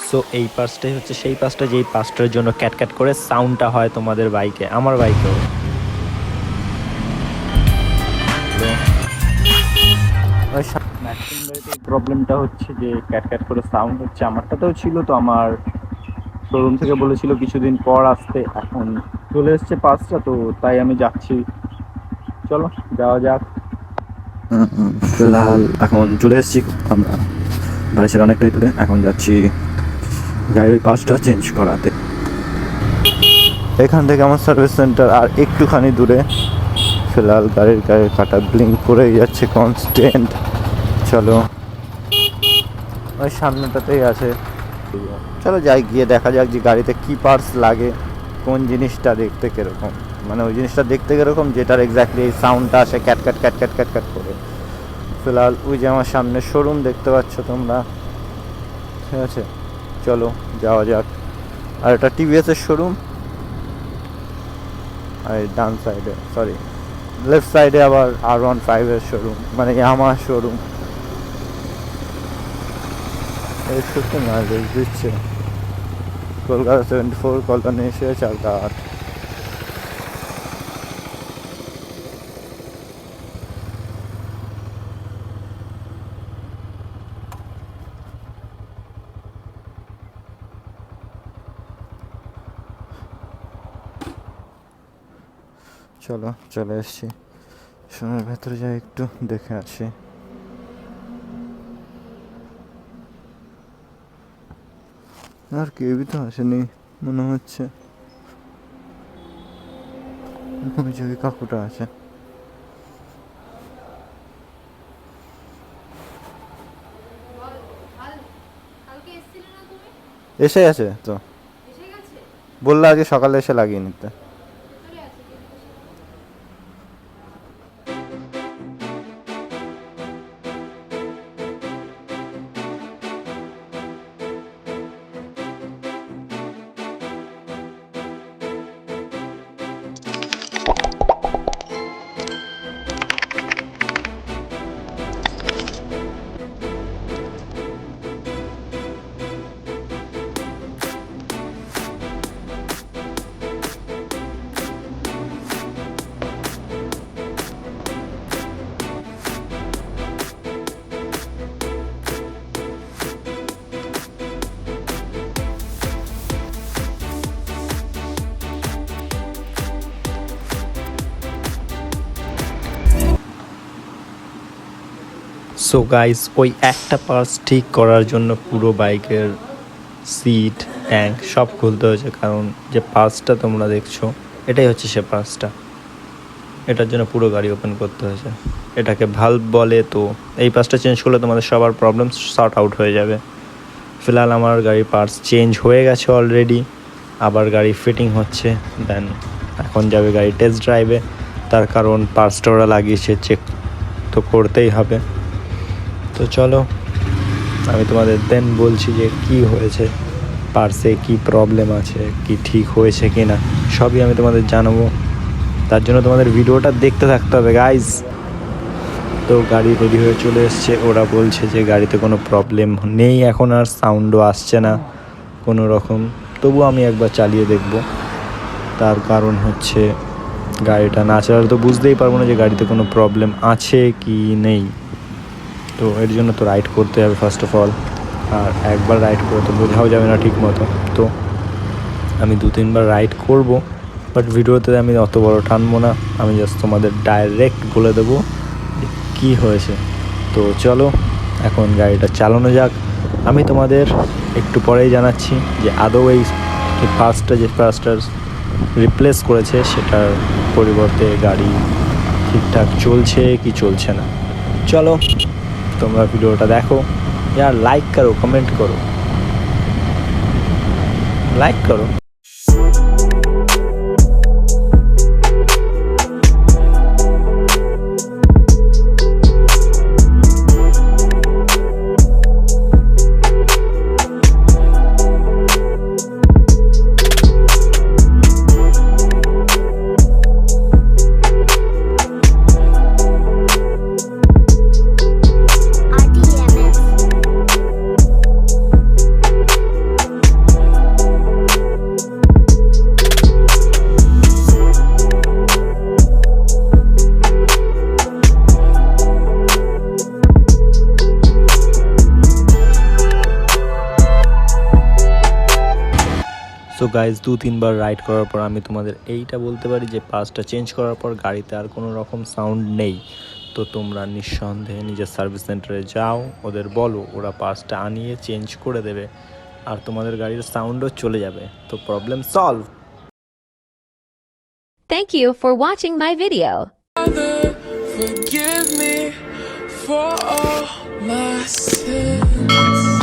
So এই পার্সটাই হচ্ছে সেই পার্সটা যেই পার্সটার জন্য ক্যাট করে সাউন্ডটা হয় তোমাদের বাইকে, আমার বাইকেও। ম্যাক্সিমাম গাড়িতে এই প্রবলেমটা হচ্ছে যে ক্যাট করে সাউন্ড হচ্ছে, আমারটাতেও ছিল। তো আমার শোরুম থেকে বলেছিল কিছুদিন পর আসতে, এখন চলে এসছে পার্সটা, তো তাই আমি যাচ্ছি। চলো যাওয়া যাক। ফিলহাল এখন চলে এসেছি আমরা, বাড়ি ছিল অনেকটাই দূরে, এখন যাচ্ছি গাড়ির পাসটা চেঞ্জ করাতে। এখান থেকে আমার সার্ভিস সেন্টার আর একটুখানি দূরে। ফিলহাল গাড়ির কাটা ব্লিঙ্ক করেই যাচ্ছে কনস্ট্যান্ট। চলো ওই সামনেটাতেই আছে, চলো যাই, গিয়ে দেখা যাক যে গাড়িতে কি পার্টস লাগে, কোন জিনিসটা দেখতে কীরকম, মানে ওই জিনিসটা দেখতে কীরকম যেটার এক্স্যাক্টলি এই সাউন্ডটা আসে ক্যাট করে। ফিলহাল ওই যে আমার সামনে শোরুম দেখতে পাচ্ছ তোমরা, ঠিক আছে, চলো যাওয়া যাক। আর এটা টিভিএসের শোরুম, আর ডান সাইডে, সরি লেফট সাইডে আবার R15-এর শোরুম, মানে ইয়ামাহা শোরুম। এই সত্যি মাইলেজ দিচ্ছে, কলকাতা 74, কলকাতা এসে 4/8। চলো চলে এসছি, শোরুমের ভেতরে যাই একটু দেখে আসি। আর কেউই তো আসেনি মনে হচ্ছে, ওই যে কাকুটা আছে। এসে আছে তো, বললো আজকে সকালে এসে লাগিয়ে নিতে। সো গাইস, ওই একটা পার্টস ঠিক করার জন্য পুরো বাইকের সিট, ট্যাঙ্ক সব খুলতে হয়েছে, কারণ যে পার্টসটা তোমরা দেখছো এটাই হচ্ছে সে পার্টসটা। এটার জন্য পুরো গাড়ি ওপেন করতে হয়েছে। এটাকে ভাল্ব বলে। তো এই পার্টসটা চেঞ্জ করলে তোমাদের সবার প্রবলেম সর্ট আউট হয়ে যাবে। ফিলহাল আমার গাড়ির পার্টস চেঞ্জ হয়ে গেছে অলরেডি, আবার গাড়ি ফিটিং হচ্ছে। দেন এখন যাবে গাড়ি টেস্ট ড্রাইভে, তার কারণ পার্টসটা ওরা লাগিয়েছে, চেক তো করতেই হবে। তো চলো আমি তোমাদের দেন বলছি যে কি হয়েছে, পার্সে কি প্রবলেম আছে, কি ঠিক হয়েছে কি না, সবই আমি তোমাদের জানাবো। তার জন্য তোমাদের ভিডিওটা দেখতে থাকতে হবে গাইজ। তো গাড়ি রেডি হয়ে চলে এসছে, ওরা বলছে যে গাড়িতে কোনো প্রবলেম নেই এখন, আর সাউন্ডও আসছে না কোনো রকম। তবু আমি একবার চালিয়ে দেখব, তার কারণ হচ্ছে গাড়িটা না চালালে তো বুঝতেই পারবো না যে গাড়িতে কোনো প্রবলেম আছে কি নেই। তো এর জন্য তো রাইড করতে হবে ফার্স্ট অফ অল, আর একবার রাইড করে তো বোঝাও যাবে না ঠিক মতো। তো আমি 2-3 বার রাইড করব, বাট ভিডিওতে আমি অত বড় টানবো না, আমি জাস্ট তোমাদের ডাইরেক্ট বলে দেবো যে কী হয়েছে। তো চলো এখন গাড়িটা চালানো যাক। আমি তোমাদের একটু পরেই জানাচ্ছি যে আদৌ এই ফার্স্টটা রিপ্লেস করেছে সেটার পরিবর্তে গাড়ি ঠিকঠাক চলছে কি চলছে না। চলো তোমরা ভিডিওটা দেখো, यार लाइक करो, कमेंट करो, लाइक करो। সো গাইজ 2-3 বার রাইড করার পর আমি তোমাদের এইটা বলতে পারি যে পার্টসটা চেঞ্জ করার পর গাড়িতে আর কোনো রকম সাউন্ড নেই। তো তোমরা নিঃসন্দেহে নিজের সার্ভিস সেন্টারে যাও, ওদের বলো, ওরা পার্টসটা আনিয়ে চেঞ্জ করে দেবে আর তোমাদের গাড়ির সাউন্ডও চলে যাবে। তো problem solve. Thank you for watching my video. Father, forgive me for all my sins.